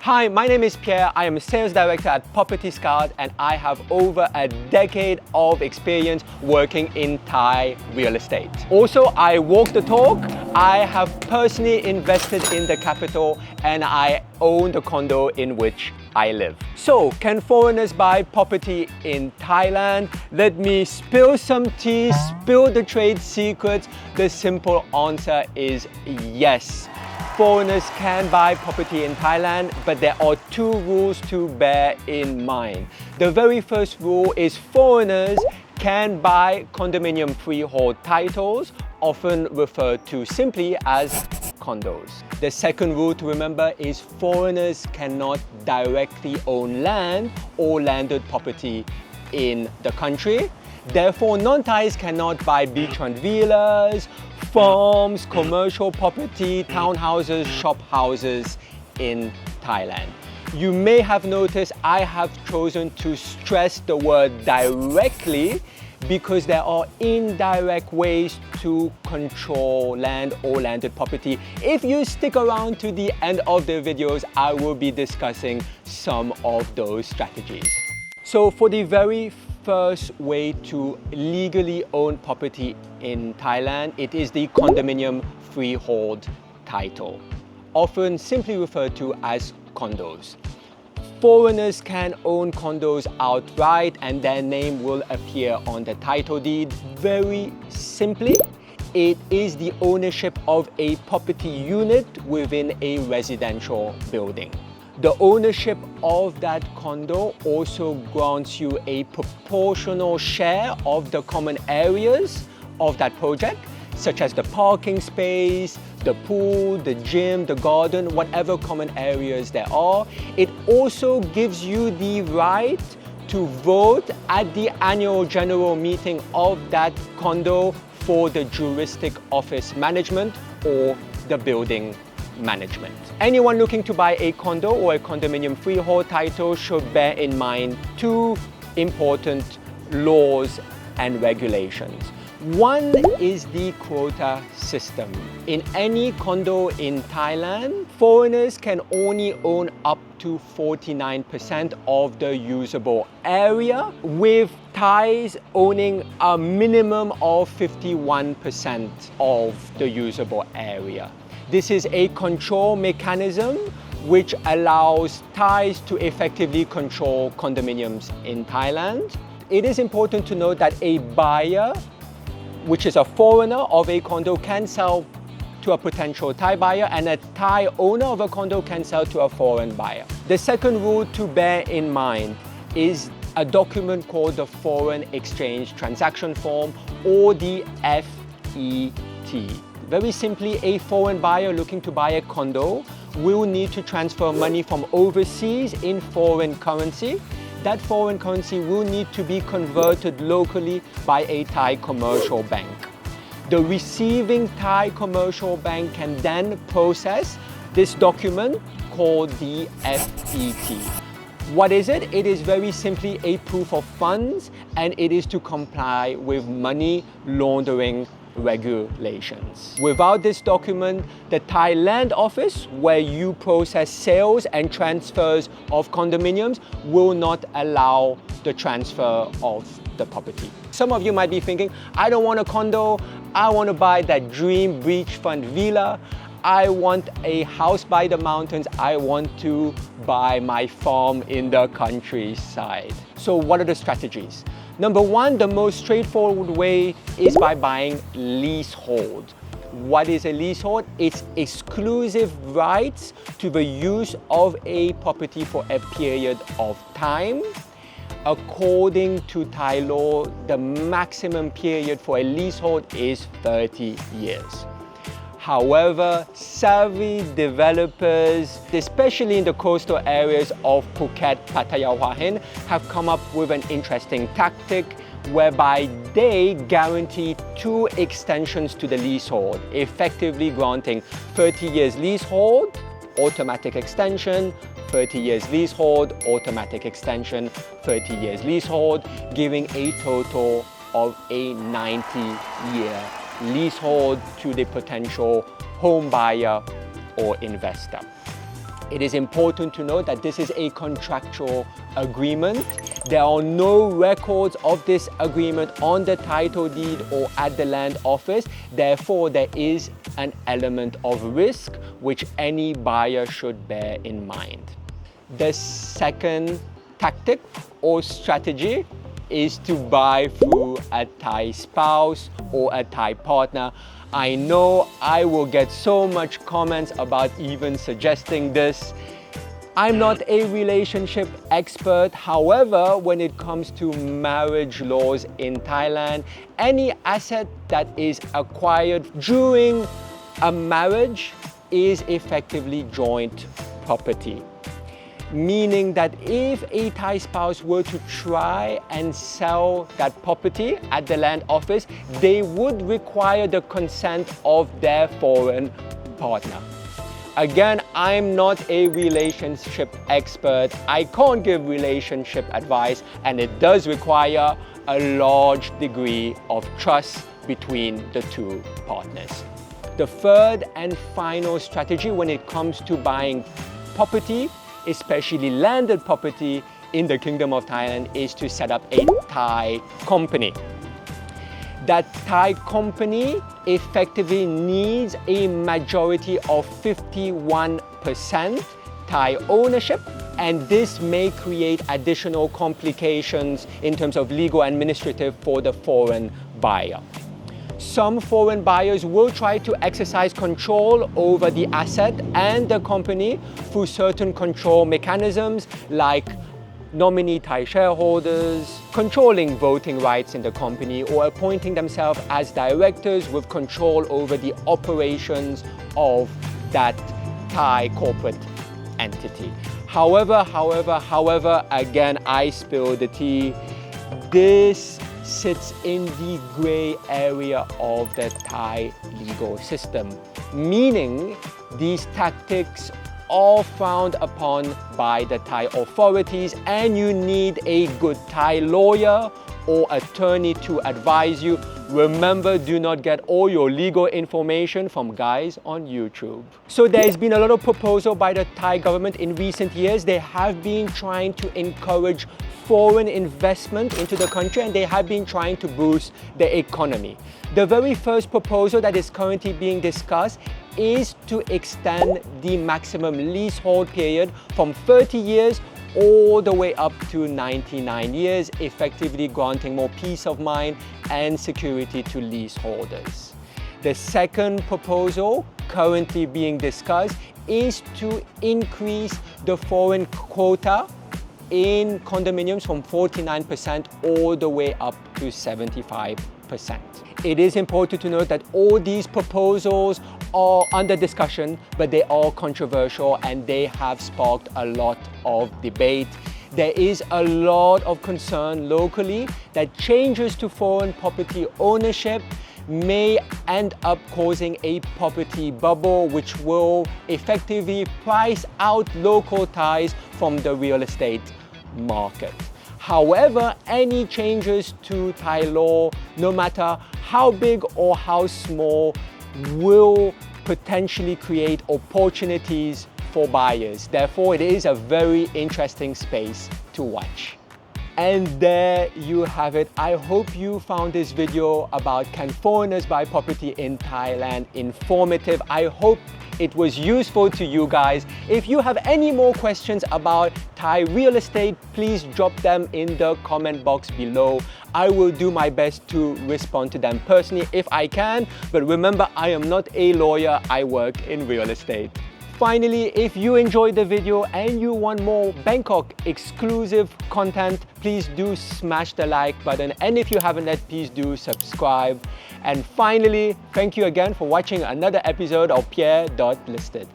Hi, my name is Pierre. I am a sales director at Property Scout and I have over a decade of experience working in Thai real estate. Also, I walk the talk. I have personally invested in the capital and I own the condo in which I live. So, can foreigners buy property in Thailand? Let me spill some tea, spill the trade secrets. The simple answer is yes. Foreigners can buy property in Thailand, but there are two rules to bear in mind. The very first rule is foreigners can buy condominium freehold titles, often referred to simply as condos. The second rule to remember is foreigners cannot directly own land or landed property in the country. Therefore, non-Thais cannot buy beachfront villas, farms, commercial property, townhouses, shop houses in Thailand. You may have noticed I have chosen to stress the word directly because there are indirect ways to control land or landed property. If you stick around to the end of the videos, I will be discussing some of those strategies. So for the very first way to legally own property in Thailand, it is the condominium freehold title, often simply referred to as condos. Foreigners can own condos outright and their name will appear on the title deed. Very simply, it is the ownership of a property unit within a residential building. The ownership of that condo also grants you a proportional share of the common areas of that project, such as the parking space, the pool, the gym, the garden, whatever common areas there are. It also gives you the right to vote at the annual general meeting of that condo for the juristic office management or the building management. Anyone looking to buy a condo or a condominium freehold title should bear in mind two important laws and regulations. One is the quota system. In any condo in Thailand, foreigners can only own up to 49% of the usable area, with Thais owning a minimum of 51% of the usable area. This is a control mechanism which allows Thais to effectively control condominiums in Thailand. It is important to note that a buyer, which is a foreigner of a condo, can sell to a potential Thai buyer, and a Thai owner of a condo can sell to a foreign buyer. The second rule to bear in mind is a document called the Foreign Exchange Transaction Form, or the FET. Very simply, a foreign buyer looking to buy a condo will need to transfer money from overseas in foreign currency. That foreign currency will need to be converted locally by a Thai commercial bank. The receiving Thai commercial bank can then process this document called the FET. What is it? It is very simply a proof of funds, and it is to comply with money laundering regulations. Without this document, the Thai Land Office, where you process sales and transfers of condominiums, will not allow the transfer of the property. Some of you might be thinking, I don't want a condo, I want to buy that dream beachfront villa, I want a house by the mountains, I want to buy my farm in the countryside. So what are the strategies? Number one, the most straightforward way is by buying leasehold. What is a leasehold? It's exclusive rights to the use of a property for a period of time. According to Thai law, the maximum period for a leasehold is 30 years. However, savvy developers, especially in the coastal areas of Phuket, Pattaya, Hua Hin, have come up with an interesting tactic whereby they guarantee 2 extensions to the leasehold, effectively granting 30 years leasehold, automatic extension, 30 years leasehold, automatic extension, 30 years leasehold, giving a total of a 90-year leasehold to the potential home buyer or investor. It is important to note that this is a contractual agreement. There are no records of this agreement on the title deed or at the land office. Therefore, there is an element of risk which any buyer should bear in mind. The second tactic or strategy is to buy through a Thai spouse or a Thai partner. I know I will get so much comments about even suggesting this. I'm not a relationship expert. However, when it comes to marriage laws in Thailand, any asset that is acquired during a marriage is effectively joint property. Meaning that if a Thai spouse were to try and sell that property at the land office, they would require the consent of their foreign partner. Again, I'm not a relationship expert. I can't give relationship advice, and it does require a large degree of trust between the two partners. The third and final strategy when it comes to buying property, especially landed property in the Kingdom of Thailand, is to set up a Thai company. That Thai company effectively needs a majority of 51% Thai ownership, and this may create additional complications in terms of legal and administrative for the foreign buyer. Some foreign buyers will try to exercise control over the asset and the company through certain control mechanisms like nominee Thai shareholders, controlling voting rights in the company, or appointing themselves as directors with control over the operations of that Thai corporate entity. However, again, I spill the tea. This sits in the gray area of the Thai legal system, meaning these tactics are frowned upon by the Thai authorities, and you need a good Thai lawyer or attorney to advise you. Remember, do not get all your legal information from guys on YouTube. So there's been a lot of proposal by the Thai government in recent years. They have been trying to encourage foreign investment into the country, and they have been trying to boost the economy. The very first proposal that is currently being discussed is to extend the maximum leasehold period from 30 years all the way up to 99 years, effectively granting more peace of mind and security to leaseholders. The second proposal currently being discussed is to increase the foreign quota in condominiums from 49% all the way up to 75%. It is important to note that all these proposals are under discussion, but they are controversial and they have sparked a lot of debate. There is a lot of concern locally that changes to foreign property ownership may end up causing a property bubble, which will effectively price out local Thais from the real estate market. However, any changes to Thai law, no matter how big or how small, will potentially create opportunities for buyers. Therefore, it is a very interesting space to watch. And there you have it. I hope you found this video about can foreigners buy property in Thailand informative. I hope it was useful to you guys. If you have any more questions about Thai real estate, please drop them in the comment box below. I will do my best to respond to them personally if I can. But remember, I am not a lawyer, I work in real estate. Finally, if you enjoyed the video and you want more Bangkok exclusive content, please do smash the like button. And if you haven't yet, please do subscribe. And finally, thank you again for watching another episode of Pierre.listed.